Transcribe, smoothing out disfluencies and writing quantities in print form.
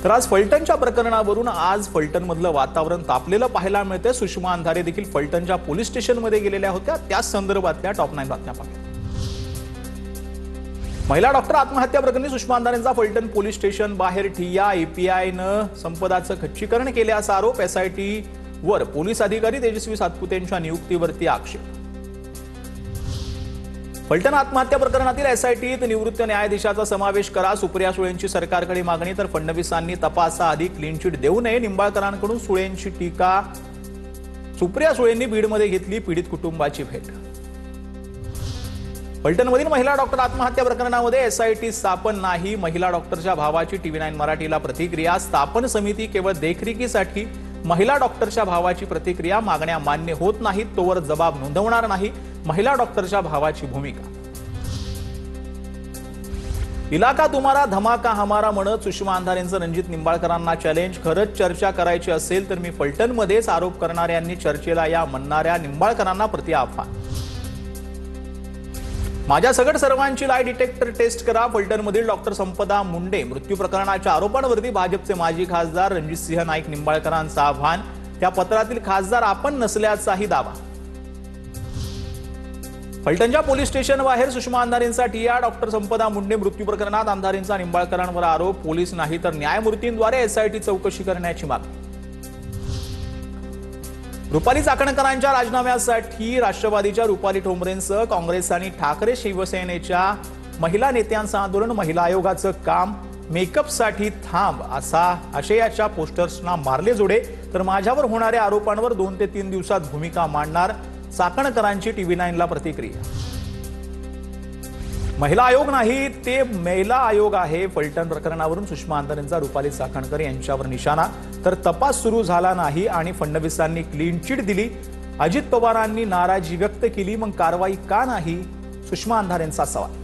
तर आज फलटणच्या प्रकरणावरून आज फलटणमधलं वातावरण तापलेलं पाहायला मिळते। सुषमा अंधारे देखील फलटणच्या पोलीस स्टेशनमध्ये गेलेल्या होत्या। त्या संदर्भातल्या टॉप 9 बातम्या पाहूया। महिला डॉक्टर आत्महत्या प्रकरणी सुषमा अंधारेंचा फलटण पोलीस स्टेशन बाहेर ठिय्या। एपीआयनं संपदाचं खच्चीकरण केल्याचा आरोप। एसआयटी वर पोलीस अधिकारी तेजस्वी सातपुतेंच्या नियुक्तीवरती आक्षेप। फलटण आत्महत्या प्रकरणातील एसआयटीत निवृत्त न्यायाधीशाचा समावेश करा। सुप्रिया सुळेंची सरकारकडे मागणी। तर फडणवीसांनी तपासाआधी क्लीन चिट देऊ नये। निंबाळकरांकडून सुळेंची टीका। सुप्रिया सुळेंनी बीडमध्ये घेतली पीडित कुटुंबाची भेट। फलटणमधील महिला डॉक्टर आत्महत्या प्रकरणामध्ये एसआयटी स्थापन नाही। महिला डॉक्टरच्या भावाची TV9 मराठीला प्रतिक्रिया। स्थापन समिती केवळ देखरेखीसाठी। महिला डॉक्टरच्या भावाची प्रतिक्रिया। मागण्या मान्य होत नाहीत तोवर जबाब नोंदवणार नाही। महिला डॉक्टरच्या भावाची भूमिका। इलाका तुम्हारा धमाका हमारा म्हणत सुषमा अंधारेंचं रणजित निंबाळकरांना चॅलेंज। खरंच चर्चा करायची असेल तर मी फलटणमध्येच आरोप करणाऱ्यांनी चर्चेला या म्हणणाऱ्या निंबाळकरांना प्रति आव्हान। माझ्या सगट सर्वांची लाई डिटेक्टर टेस्ट करा। फलटणमधील डॉक्टर संपदा मुंडे मृत्यू प्रकरणाच्या आरोपांवरती भाजपचे माजी खासदार रणजितसिंह नाईक निंबाळकरांचं आव्हान। त्या पत्रातील खासदार आपण नसल्याचाही दावा। फलटणच्या पोलीस स्टेशन बाहेर सुषमा अंधारेंचा ठिय्या। डॉक्टर संपदा मुंडे मृत्यू प्रकरणात अंधारेंचा निंबाळकरांवर आरोप। पोलीस नाही तर न्यायमूर्तींद्वारे एसआयटी चौकशी करण्याची मागणी। रुपाली चाकणकरांच्या राजीनाम्यासाठी राष्ट्रवादीच्या रुपाली ठोंबरेंसह काँग्रेस आणि ठाकरे शिवसेनेच्या महिला नेत्यांचं आंदोलन। महिला आयोगाचं काम मेकअपसाठी थांब असा आशयाच्या पोस्टर्सना मारले जोडे। तर माझ्यावर होणाऱ्या आरोपांवर 2 ते 3 दिवसात भूमिका मांडणार। चाकणकरांची TV9 ला प्रतिक्रिया। महिला आयोग नाही ते महिला आयोग आहे। फलटण प्रकरणावरून सुषमा अंधारेंचा रुपाली चाकणकर यांच्यावर निशाणा। तर तपास सुरू झाला नाही आणि फडणवीसांनी क्लीन चिट दिली। अजित पवारांनी नाराजी व्यक्त केली, मग कारवाई का नाही? सुषमा अंधारेंचा सवाल।